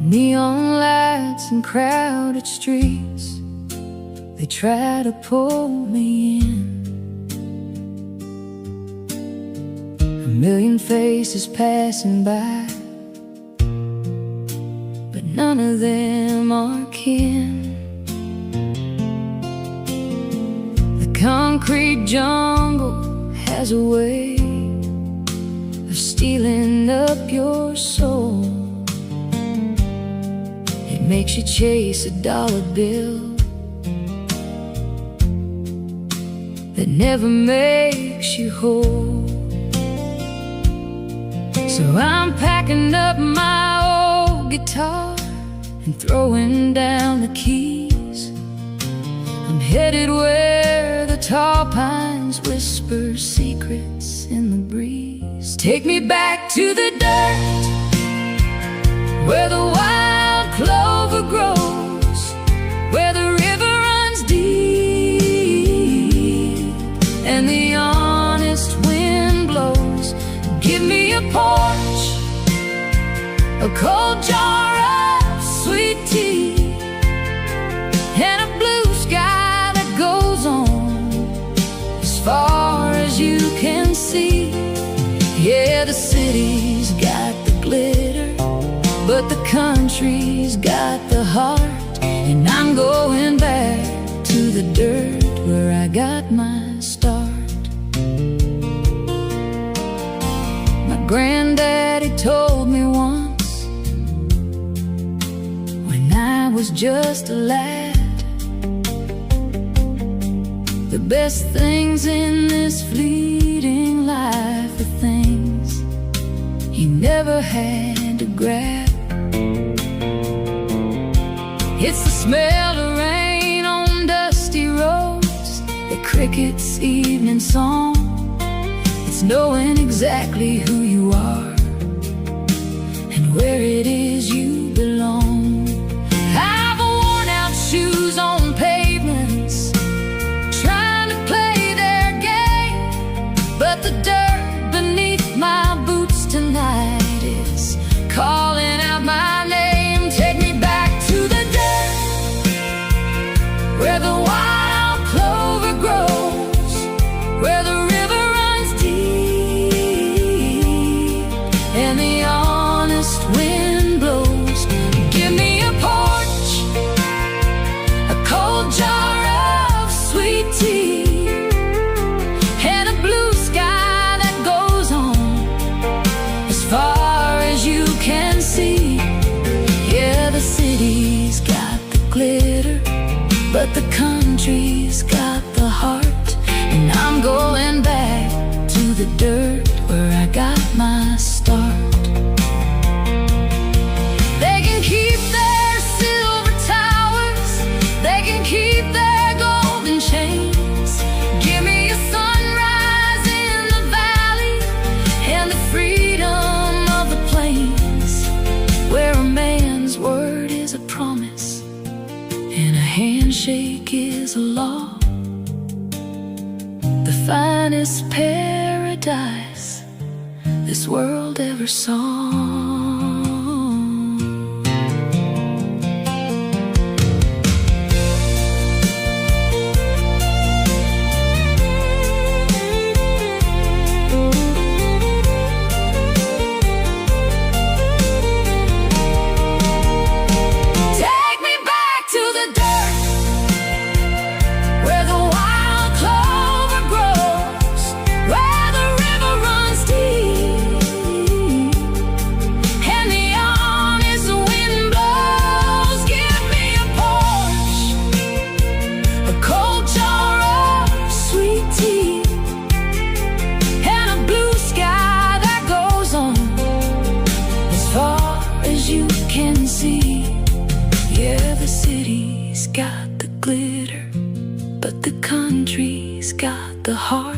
Neon lights and crowded streets, they try to pull me in. A million faces passing by, but none of them are kin. The concrete jungle has a way of stealing up your soul. It makes you chase a dollar bill that never makes you whole. So I'm packing up my old guitar and throwing down the keys. I'm headed where the tall pines whisper secrets in the breeze. Take me back to the dirt, where the wild clover grows, where the river runs deep and the honest wind blows. Give me a porch, a cold jar of sweet tea, and a blue sky that goes on as far as you can see. Yeah, the city's got the glitter, but the country's got the heart. And I'm going back to the dirt where I got my start. My granddaddy told me once, when I was just a lad, the best things in this fleeting life are things you never had to grab. It's the smell of rain on dusty roads, the cricket's evening song. It's knowing exactly who you are and where it is you belong. I've worn out shoes on pavements, trying to play their game, but the dirt beneath my boots tonight is calling out my name. Take me back to the dirt, where the wild clover grows, where the river runs deep and the honest wind blows. Give me a porch, a cold jar of sweet tea, and a blue sky that goes on as far as you can see. Yeah, the city's got the glitter, but the country's got the heart. And I'm going back to the dirt where I got my start. They can keep their silver towers, they can keep their golden chains. Give me a sunrise in the valley and the freedom of the plains, where a man's word is a promise and a handshake is a law. The finest paradise this world ever saw. Take me back to the dirt, where the wild clover grows, where the river runs deep and the honest wind blows. Give me a porch, a cold jar of sweet tea, and a blue sky that goes on as far as you can see. Yeah, the city's got the glitter, but the country's got the heart.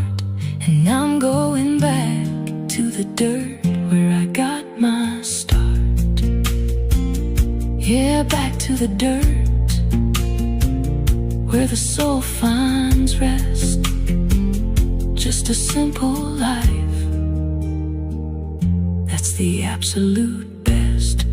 And I'm going back to the dirt where I got my start. Yeah, back to the dirt where the soul finds rest. Just a simple life, that's the absolute best.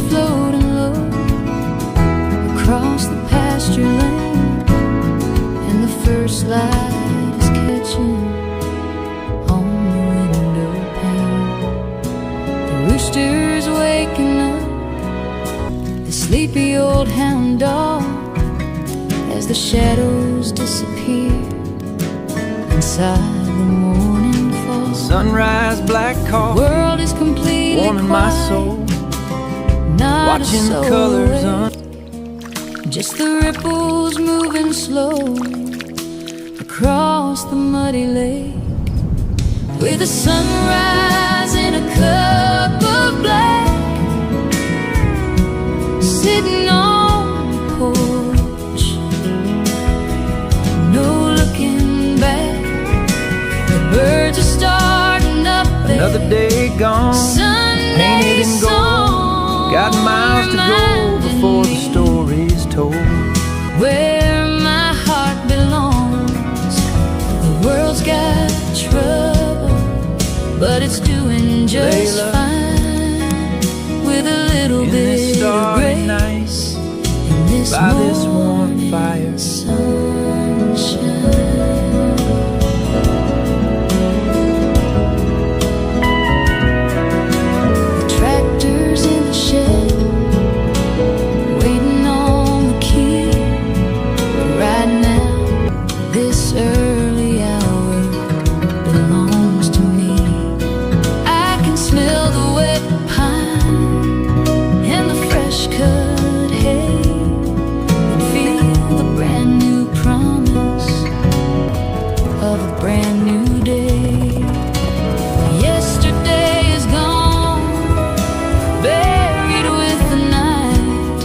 floating low across the pasture lane, and the first light is catching on the window pane. The rooster's waking up the sleepy old hound dog as the shadows disappear inside the morning fall. Sunrise, black coffee, World is completely warming my quiet, soul, not watching a soul the colors awake. Just the ripples moving slow across the muddy lake, with the sunrise in a cup of black, sitting on the porch, no looking back. The birds are starting up there. another day gone, Sunday painted in gold. song Got miles to go before the story's told. where my heart belongs. The world's got trouble, but it's doing just Layla, fine, with a little in bit this of starry grace night, in this by this warm morning fire. sunshine. The tractor's in the shed, waiting on the key. Right now, this early hour belongs to me. I can smell the wet pine and the fresh cut hay, and feel the brand new promise of a brand new day. Yesterday is gone, buried with the night,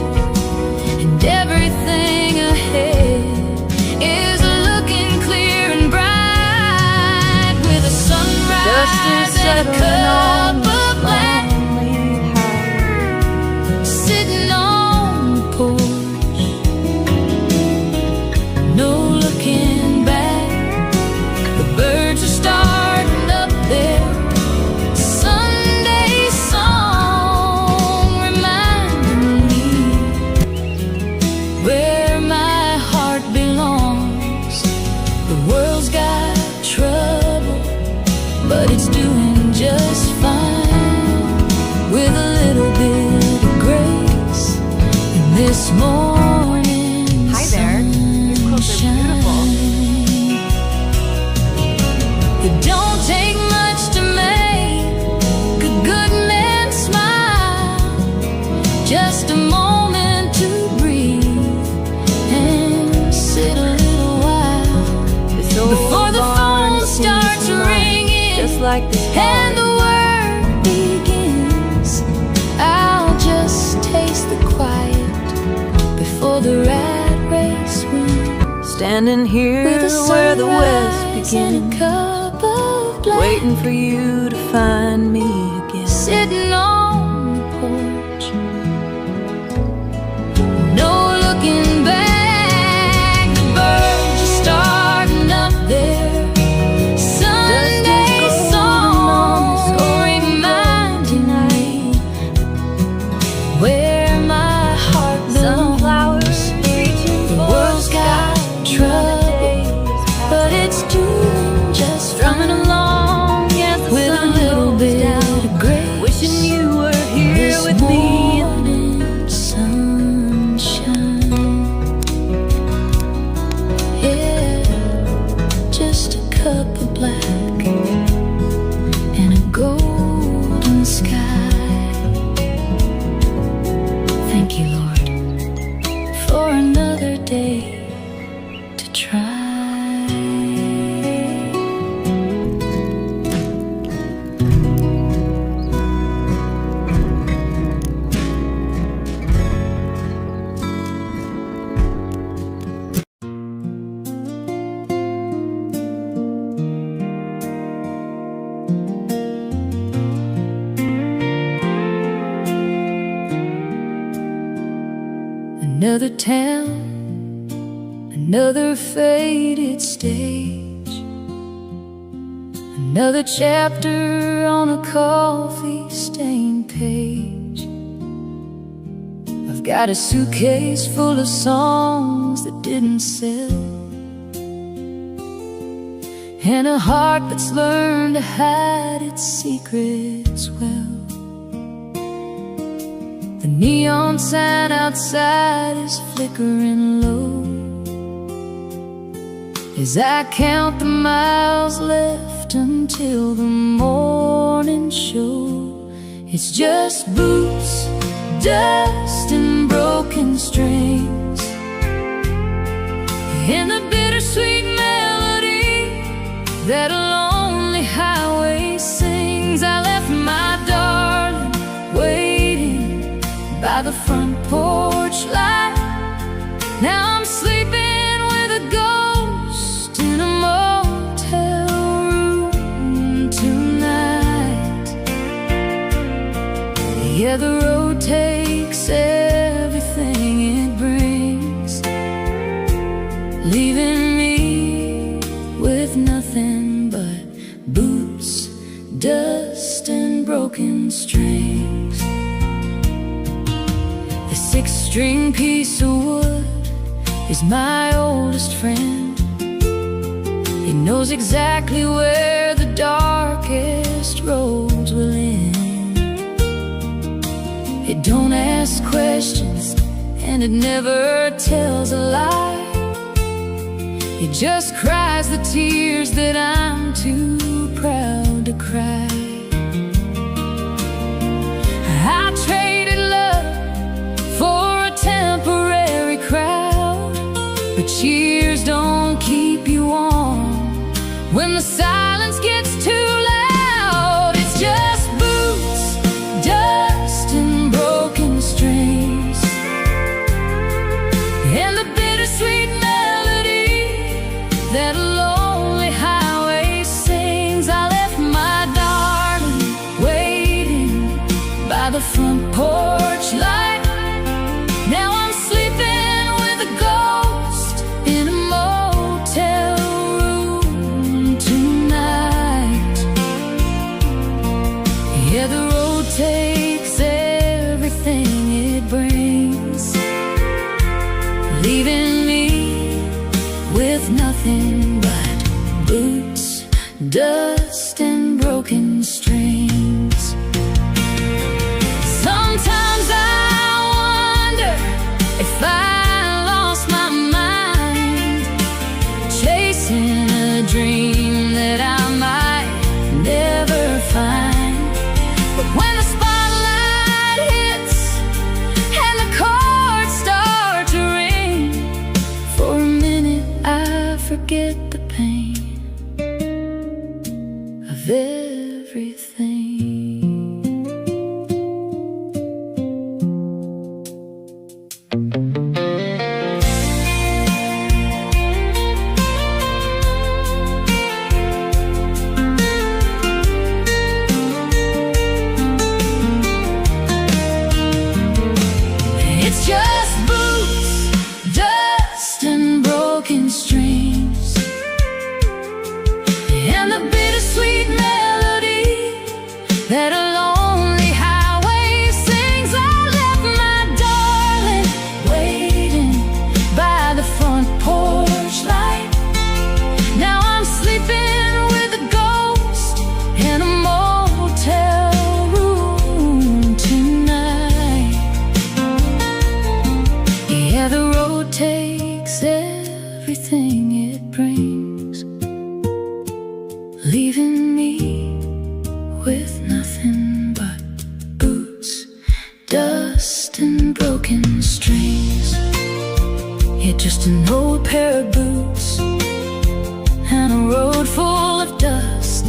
and everything ahead is looking clear and bright, with a sunrise and a cup of black, sitting on the porch, no looking back. The birds are starting up there. Sunday song reminding me where my heart belongs. The world's got trouble, but it's doing just fine, with a little bit of grace in this morning. Hi there. Your clothes are beautiful. It don't take much to make a good man smile, just a moment to breathe and sit a little while This old before the barn phone starts seems ringing just like this and the work begins. I'll just taste the quiet before the rat race wins, Standing here with a where the west sunrise and a begins, cup of black, waiting for you to find me again. sitting on the porch, no looking back. The birds are starting up there. Sunday song reminding me where my heart belongs. The world's got trouble, but it's doing just strumming fine, along as the with a sun little goes bit down. of grace. Wishing you were here This with me. morning sunshine, yeah, just a cup of black and a golden sky. Thank you, Lord, for another day to try. Another town, another faded stage, another chapter on a coffee-stained page. I've got a suitcase full of songs that didn't sell, and a heart that's learned to hide its secrets well. The neon sign outside is flickering low as I count the miles left until the morning show. It's just boots, dust, and broken strings, and the bittersweet melody that a lonely highway sings. I left my darling waiting by the front porch light. Now I'm sleeping with a ghost in a motel room tonight. Yeah, the road takes everything it brings, leaving me with nothing but boots, dust, and broken strings. The six-string piece of wood is my oldest friend. He knows exactly where the darkest roads will end. It don't ask questions, and it never tells a lie. It just cries the tears that I'm too proud to cry. I traded love for a temporary crowd, but cheers don't keep you warm when the silence gets too loud. It's just boots, dust, and broken strings, and the bittersweet melody that a lonely highway sings. I left my darling waiting by the front porch light. Now I'm sleeping with a ghost in a motel room tonight. Yeah, the road takes everything it brings, leaving me with nothing but boots, dust, and broken strings. Sometimes I wonder if I lost my mind, chasing a dream that I might never find. But when the spotlight hits and the chords start to ring, for a minute I forget the pain of everything. It's just boots, dust, and broken strings, and the bittersweet melody that a lonely highway sings. I left my darling waiting by the front porch light. Now I'm sleeping with a ghost in a motel room tonight. Yeah, the road takes everything it brings, leaving me with nothing but boots, dust, and broken strings. Yeah, just an old pair of boots and a road full of dust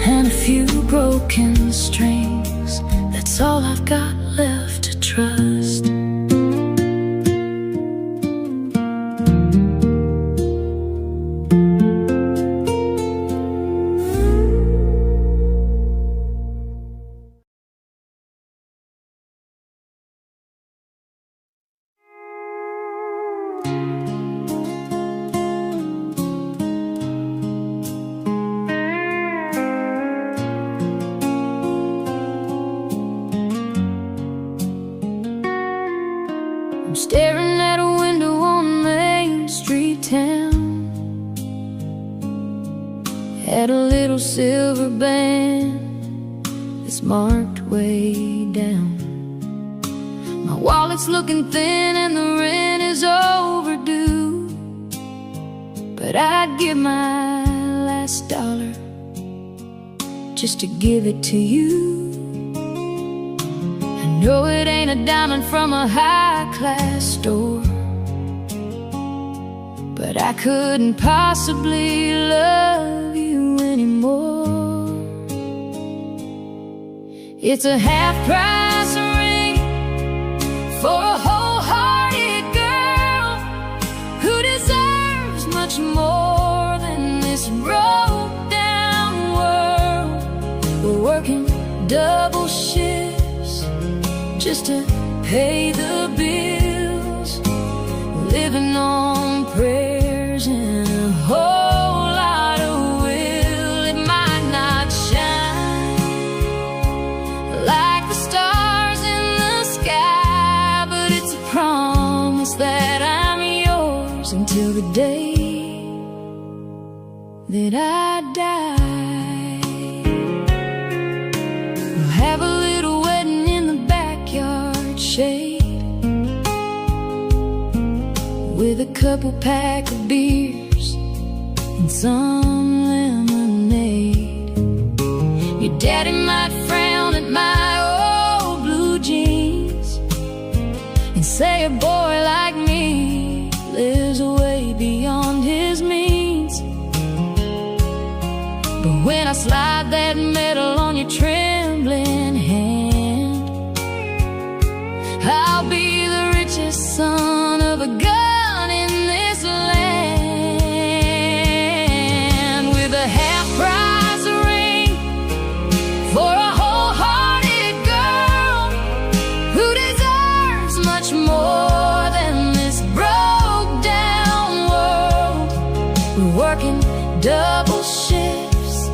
and a few broken strings. That's all I've got left to trust. had a little silver band that's marked way down. My wallet's looking thin and the rent is overdue, but I'd give my last dollar just to give it to you. I know it ain't a diamond from a high-class store, but I couldn't possibly love you anymore. It's a half-price ring for a wholehearted girl who deserves much more than this broke-down world. We're working double shifts just to pay the bills, living on prayers and a whole lot of will. It might not shine like the stars in the sky, but it's a promise that I'm yours until the day that I die. We'll have a little wedding in the backyard shade, with a couple pack of beers and some lemonade. Your daddy might frown at my old blue jeans and say a boy like me lives way beyond his means. But when I slide that medal on your trembling hand, I'll be the richest son of a gun in this land, with a half-price ring for a wholehearted girl who deserves much more than this broke-down world. We're working double shifts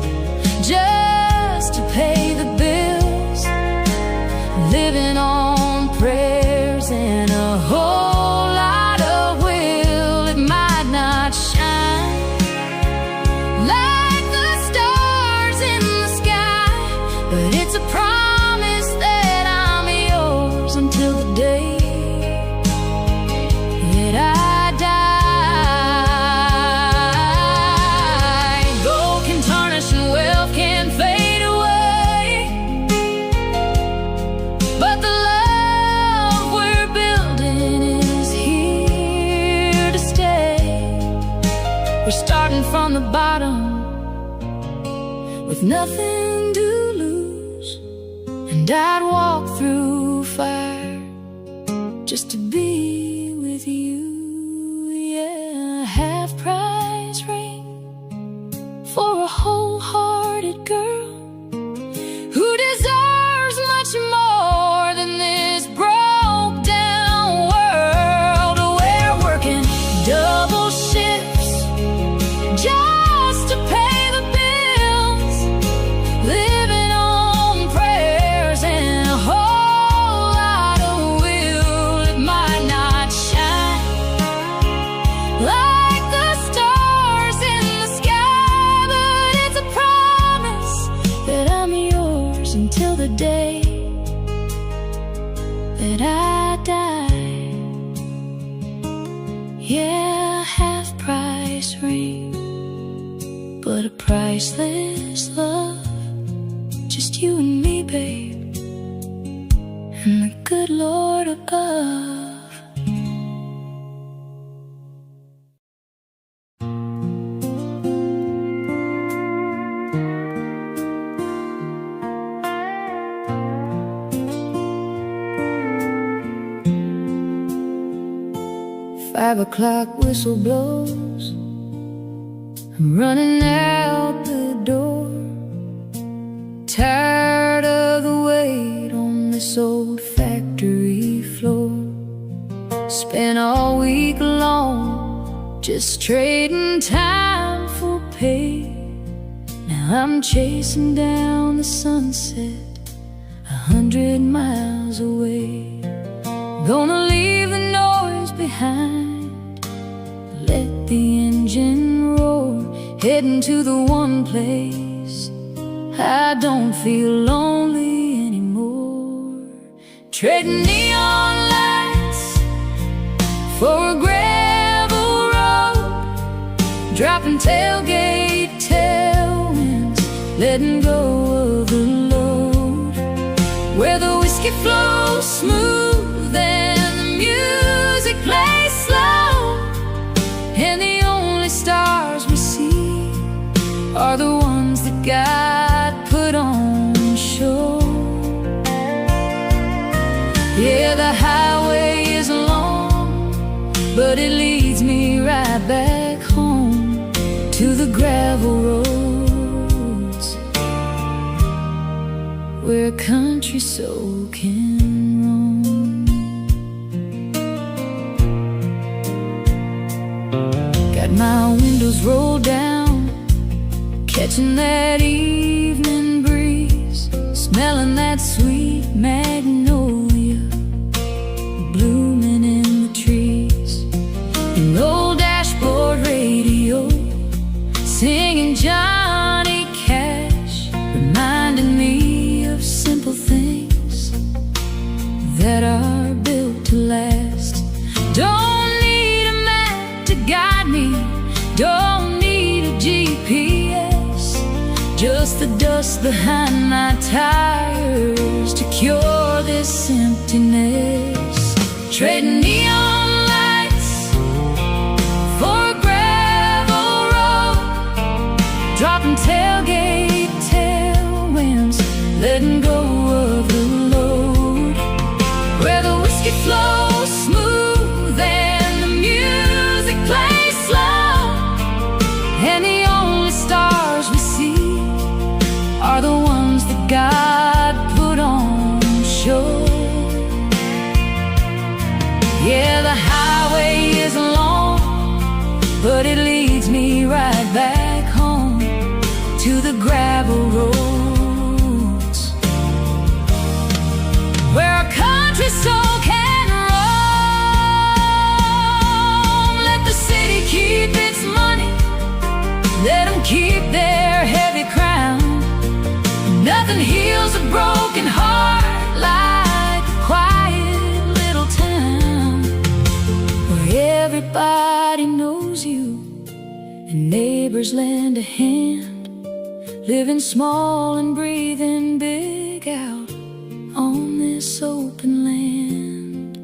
just to pay the bills, living on prayers and a whole lot of will. It might not shine like the stars in the sky, but it's a promise that I'm yours until the day that I die. Gold can tarnish and wealth can fade away, but the love we're building is here to stay. We're starting from the bottom with nothing to lose, and I'd walk through fire just to be with you. Yeah, a half-price ring for a wholehearted girl who deserves much more than this broke-down world. We're working double shifts just to pay the bills, living on prayers and a whole lot of will. It might not shine like the stars in the sky, but it's a promise that I'm yours until the day that I die. Yeah, half-price ring, but a priceless love. Just you and me, babe, and the good Lord above. 5 o'clock whistle blows, I'm running out the door, tired of the wait on this old factory floor. Spent all week long just trading time for pay. Now I'm chasing down the sunset 100 miles away. Gonna leave the noise behind, let the engine roar heading to the one place I don't feel lonely anymore. Trading neon lights for a gravel road, dropping tailgate tailwinds, letting go of the load, where the whiskey flows smooth and the music plays slow, and the only stars we see are the ones that God put on show. Yeah, the highway is long, but it leads me right back home to the gravel roads, where a country soul can roam. Got my windows rolled down, catching that evening breeze, smelling that sweet magnolia blooming in the trees. An old dashboard radio singing Johnny Cash, reminding me of simple things that are built to last. Don't need a map to guide me, don't need a GPS, just the dust behind my tires to cure this emptiness. Trading neon lights for a gravel road, dropping tailgate tailwinds, letting go of the load, where the whiskey flows smooth and the music plays slow, and the only stars we see are the ones that God put on show. Yeah, the highway is long, but it leads me right back home to the gravel roads, where a country soul can roam. Let the city keep its money, let them keep their heavy crown. Nothing heals a broken heart like a quiet little town, where everybody knows you and neighbors lend a hand, living small and breathing big out on this open land.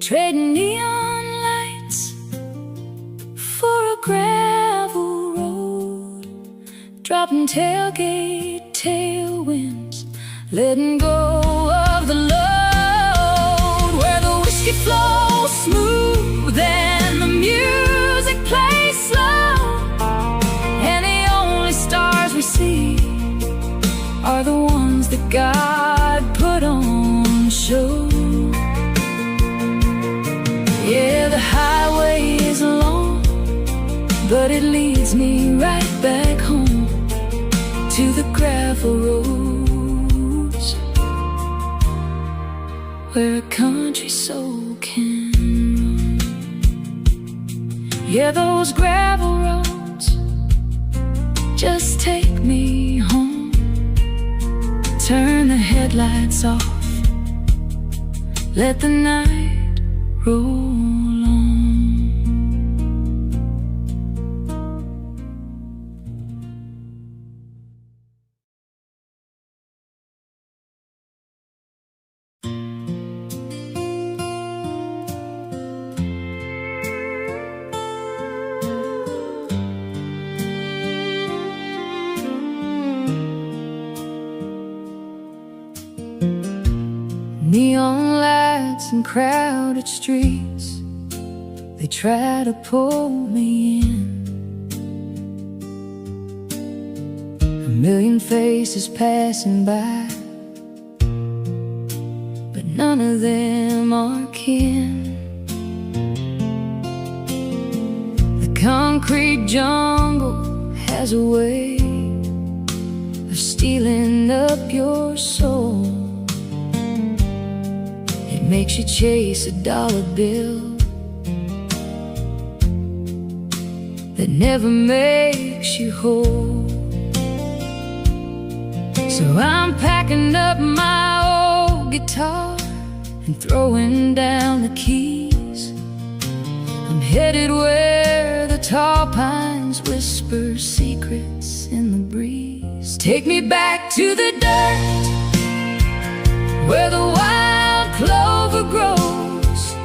Trading neon lights for a gravel road, dropping tailgate tailwinds, letting go of the load, where the whiskey flows smooth and the music plays slow, and the only stars we see are the ones that God put on show. Yeah, the highway is long, but it leads me right back home to the gravel roads, where a country soul can roam. Yeah, those gravel roads just take me home. Turn the headlights off, let the night roll on. Neon lights and crowded streets, they try to pull me in. A million faces passing by, but none of them are kin. The concrete jungle has a way of stealing up your soul. Makes you chase a dollar bill that never makes you whole. So I'm packing up my old guitar and throwing down the keys. I'm headed where the tall pines whisper secrets in the breeze. Take me back to the dirt, where the wild clover grows,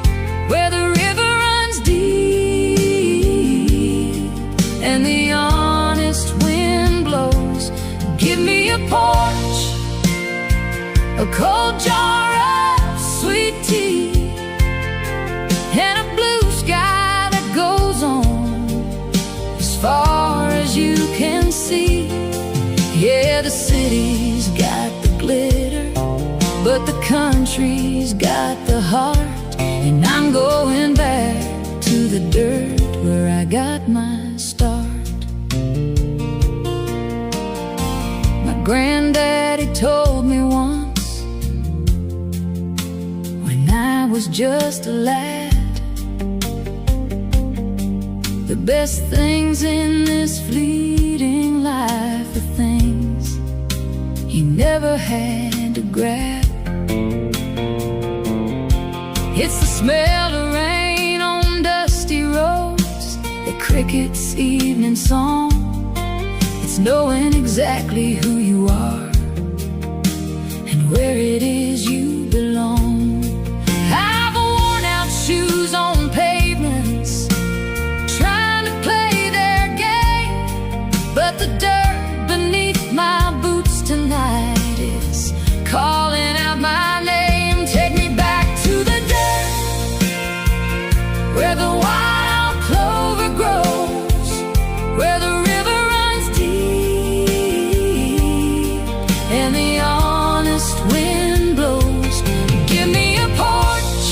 where the river runs deep and the honest wind blows. Give me a porch, a cold jar of sweet tea, and a blue sky that goes on as far as you can see. Yeah, the city's got the glitter, but the country's got the heart. And I'm going back to the dirt where I got my start. My granddaddy told me once, when I was just a lad, the best things in this fleeting life are things you never had to grab. It's the smell of rain on dusty roads, the cricket's evening song. It's knowing exactly who you are and where it is you belong. I've worn out shoes on pavements, trying to play their game, but the dirt beneath my boots tonight is calling out my name. Take me back to the dirt, where the wild clover grows, where the river runs deep and the honest wind blows. Give me a porch,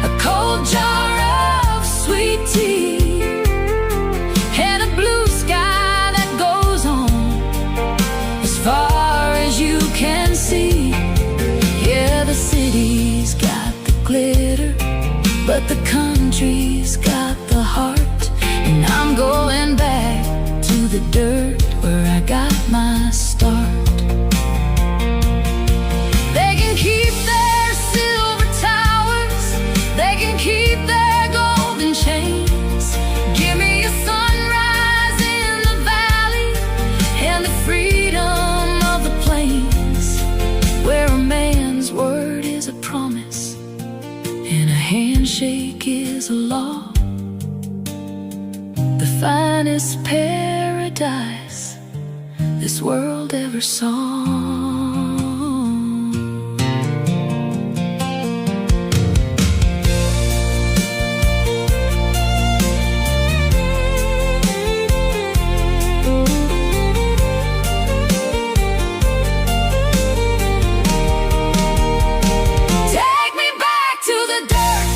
a cold jar of sweet tea, and a blue sky that goes on as far as you can see. Yeah, the city's got the glitter, but the country's got the heart. And I'm going back to the dirt where I got my start. They can keep their silver towers, they can keep their golden chains. Give me a sunrise in the valley and the freedom of the plains, where a man's word is a promise and a handshake is a law. The finest paradise this world ever saw. Take me back to the dirt,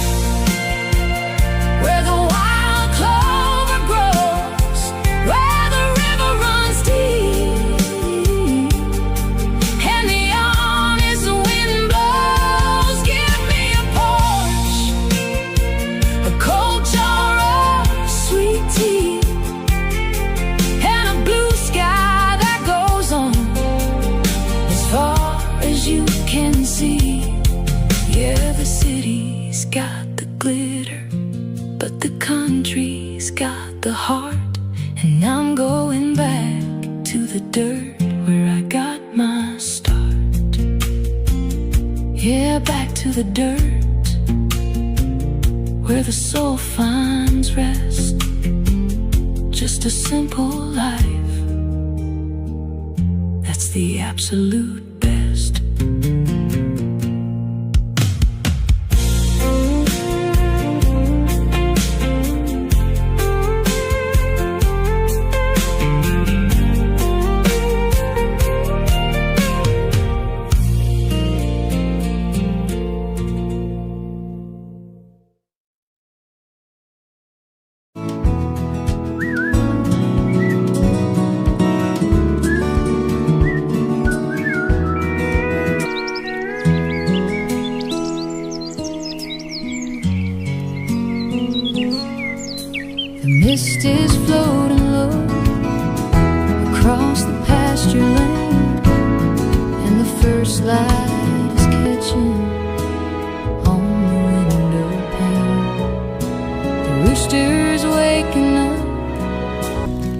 where the wild clover grows, where the river runs deep and the honest wind blows. Give me a porch, a cold jar of sweet tea, and a blue sky that goes on as far as you can see. Yeah, the city's got the glitter, but the country's got the heart. And I'm going back to the dirt where I got my start. Yeah, back to the dirt where the soul finds rest. Just a simple life, that's the absolute best. light is catching on the window pane. The rooster's waking up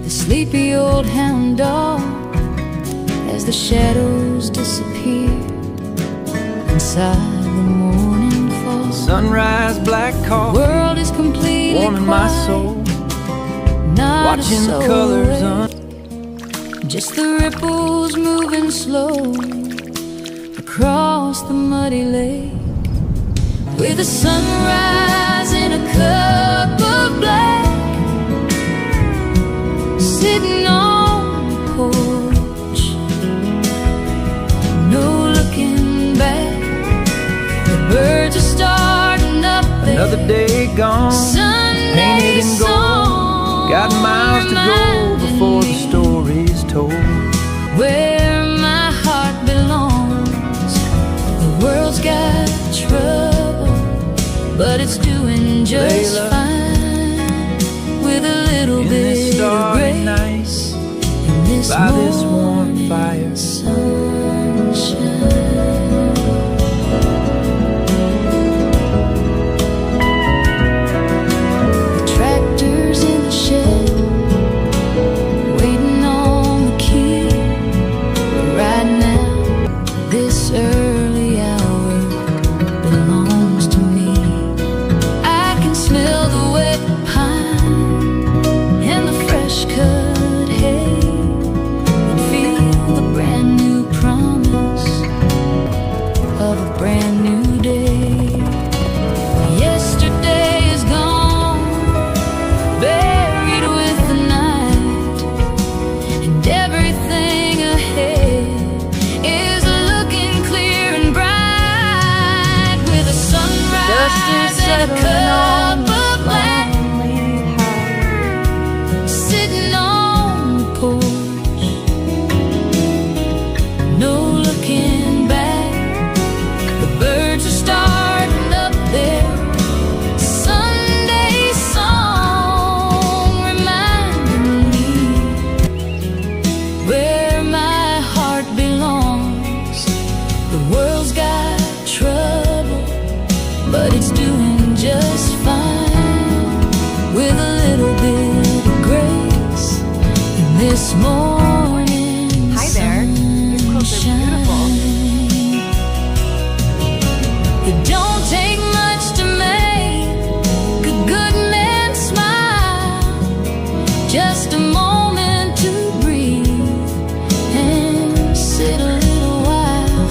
the sleepy old hound dog as the shadows disappear inside the morning fall. Sunrise, black coffee, World is completely warming my quiet, soul, not watching a the soul colors awake. Just the ripples moving slow across the muddy lake, with the sunrise in a cup of black, sitting on the porch, no looking back. The birds are starting up there. another day gone, Sunday painted in gold. song Got miles to go before the reminding story's told. where my heart belongs. The world's got trouble, but it's doing just Layla, fine, with a little in bit this of starry night, grace in this by this warm morning fire. sunshine. The tractor's in the shed, waiting on the key. Right now, this early hour belongs to me. I can smell the wet pine and the fresh cut hay, and feel the brand new promise of a brand new day. Yesterday is gone, buried with the night, and everything ahead is looking clear and bright, with a sunrise and a cup of black, sitting on the porch, no looking back. The birds are starting up there. Sunday song reminding me where my heart belongs. The world's got trouble, but it's doing just fine, with a little bit of grace in this morning. Hi there. These clothes are beautiful. It don't take much to make a good man smile, just a moment to breathe and sit a little while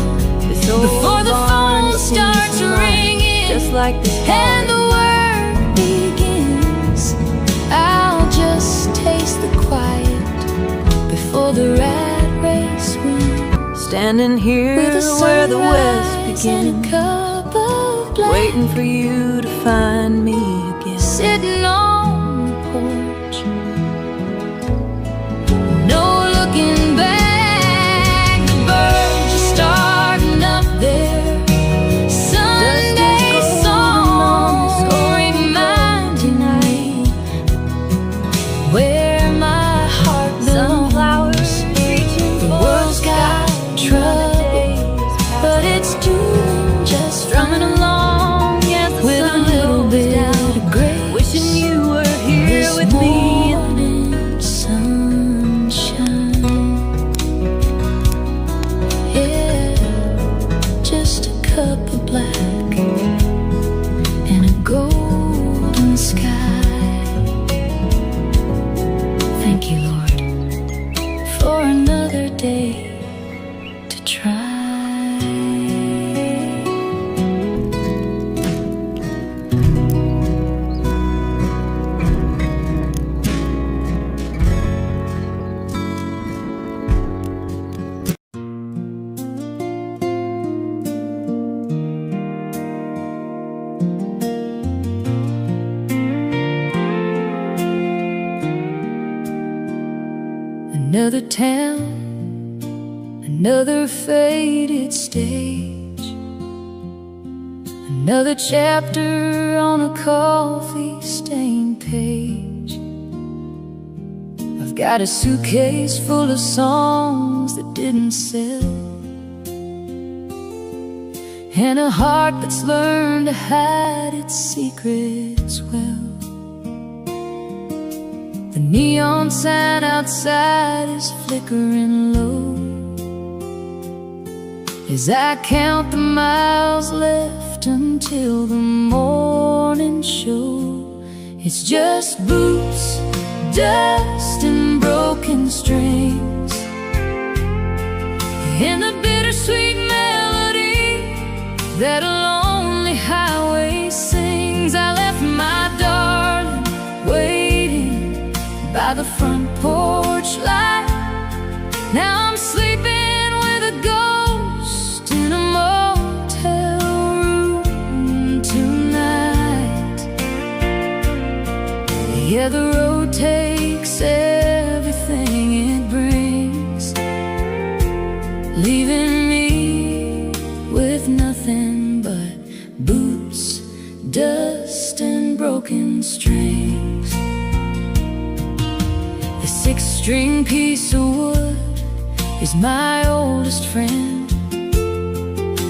before the phone starts ringing, Just like this and the work begins. I'll just taste the quiet before the rat race wins, standing here with a where the west sunrise and a begins, cup of black, waiting for you to find me again. sitting on the porch, no looking back. The birds are starting up there. Sunday song reminding me where my heart belongs. The world's got trouble, but it's doing just Strumming fine, along as the with a sun little goes bit down, of grace. wishing you were here This with me. morning sunshine, yeah, just a cup of black and a golden sky. Thank you, Lord, for another day to try. Another town, another faded stage, another chapter on a coffee-stained page. I've got a suitcase full of songs that didn't sell, and a heart that's learned to hide its secrets well. The neon sign outside is flickering low as I count the miles left until the morning show. It's just boots, dust, and broken strings, and the bittersweet melody that a lonely highway sings. I left my darling waiting by the front porch light. Now I'm sleeping with a ghost in a motel room tonight. Yeah, the road takes everything it brings, leaving me with nothing but boots, dust, and broken strings. The six-string piece of wood is my oldest friend.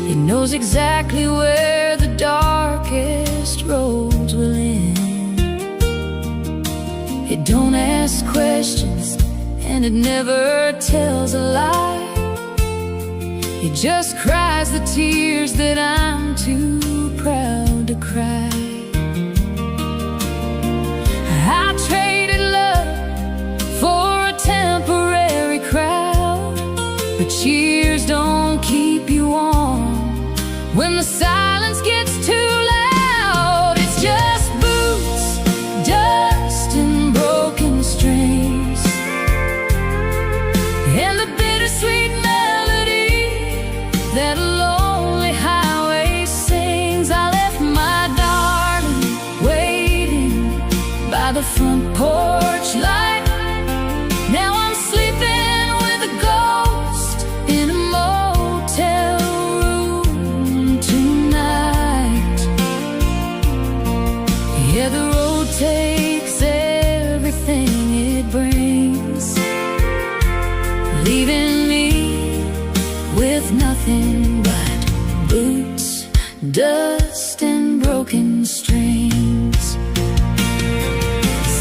He knows exactly where the darkest roads will end. It don't ask questions, and it never tells a lie. It just cries the tears that I'm too proud to cry. I traded love for a temporary crowd, but cheers don't keep you warm when the silence gets too loud. It's just boots, dust, and broken strings, and the bittersweet melody that a lonely highway sings. I left my darling waiting by the front porch light. Now I'm sleeping with a ghost in a motel room tonight. Yeah, the road takes everything it brings, leaving me with nothing but boots, dust, and broken strings.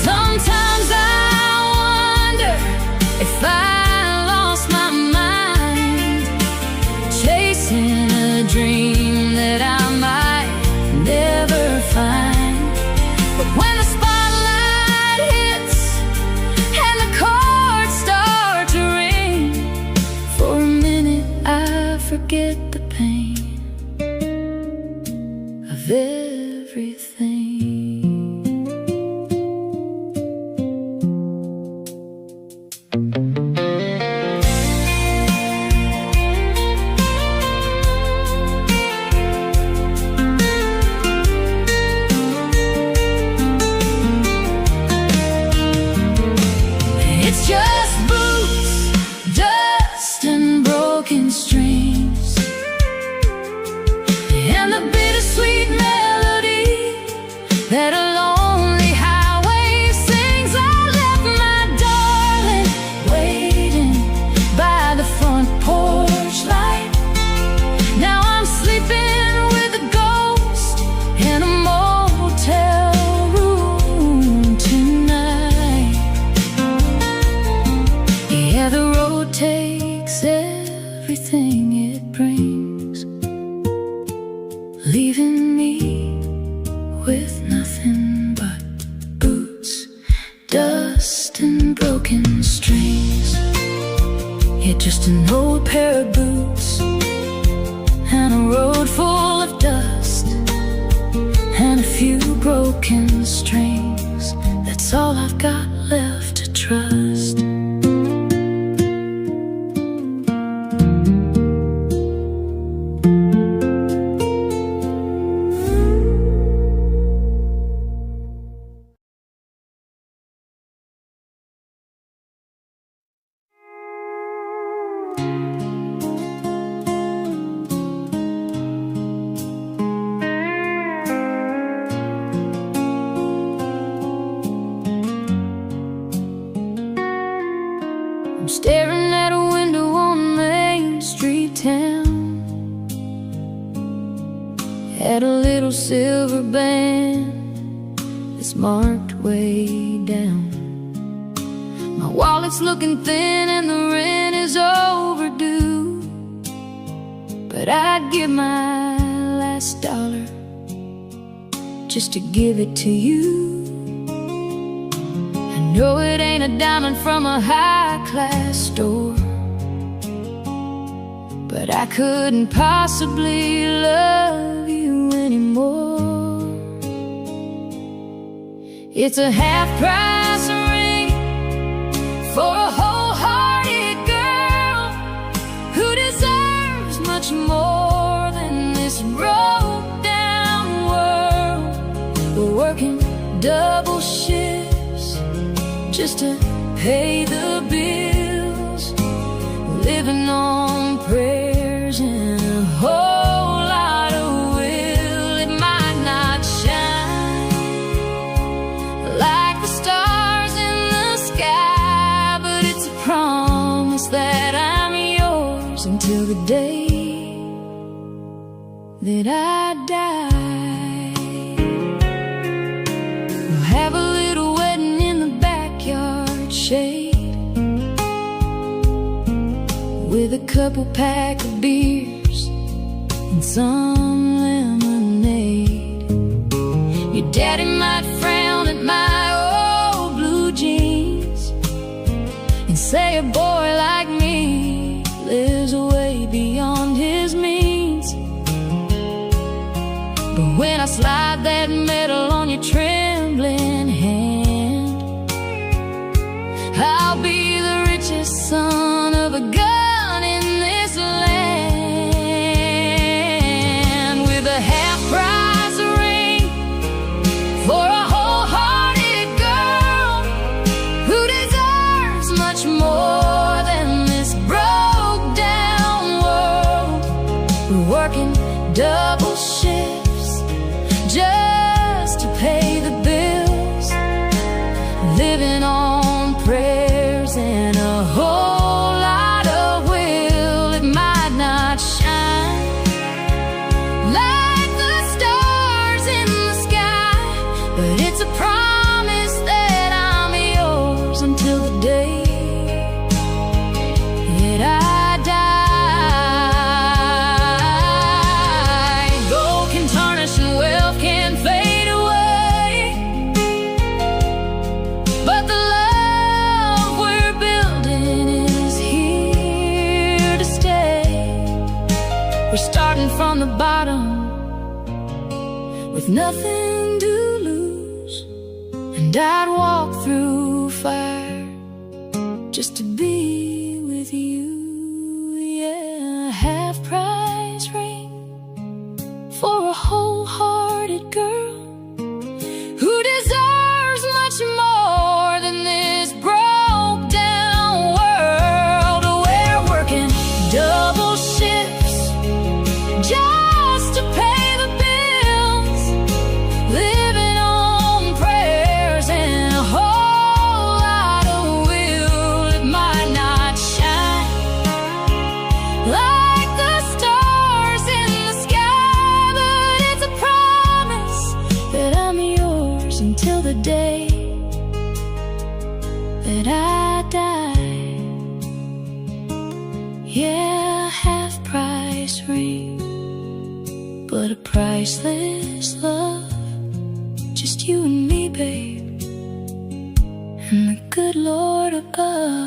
Sometimes I wonder if I lost my mind, chasing a dream that I might never find. But when the spotlight hits and the chords start to ring, for a minute I forget the pain of everything. It's just boots, dust, and broken strings, and the bittersweet melody that a lonely highway sings. I left my darling waiting by the front porch light. Now I'm sleeping with a ghost in a motel room tonight. Yeah, the road takes everything it brings, leaving me with nothing but boots, dust, and broken strings. Yeah, just an old pair of boots and a road full of dust and a few broken strings. That's all I've got left to trust. I'm staring at a window on Main Street town, had a little silver band that's marked way down. My wallet's looking thin and the rent is overdue, but I'd give my last dollar just to give it to you. I know it ain't a diamond from a high-class store, but I couldn't possibly love you anymore. It's a half-price ring for a wholehearted girl who deserves much more than this broke-down world. We're working double shifts just to pay the bills, living on prayers and a whole lot of will. It might not shine like the stars in the sky, but it's a promise that I'm yours until the day that I die. We'll have a little wedding in the backyard shade, with a couple pack of beers and some lemonade. Your daddy might frown at my old blue jeans and say a boy like me lives way beyond his means. But when I slide that medal on your trembling hand, I'll be the richest son of a gun in this land, with a half-price ring for a wholehearted girl who deserves much more than this broke-down world. We're working double shifts just to pay the bills, living on prayers and a whole lot of will. It might not shine like the stars in the sky, but it's a promise that I'm yours until the day that I die. Gold can tarnish and wealth can fade away, but the love we're building is here to stay. We're starting from the bottom with nothing to lose, and I'd walk through fire just to be with you. Yeah, a half-price ring for a wholehearted girl who deserves much more than this broke-down world. We're working double shifts just to pay the bills, living on prayers and a whole lot of will. It might not shine like the stars in the sky, but it's a promise that I'm yours until the day that I die. Yeah, half-price ring, but a priceless love. Just you and me, babe, and the good Lord above.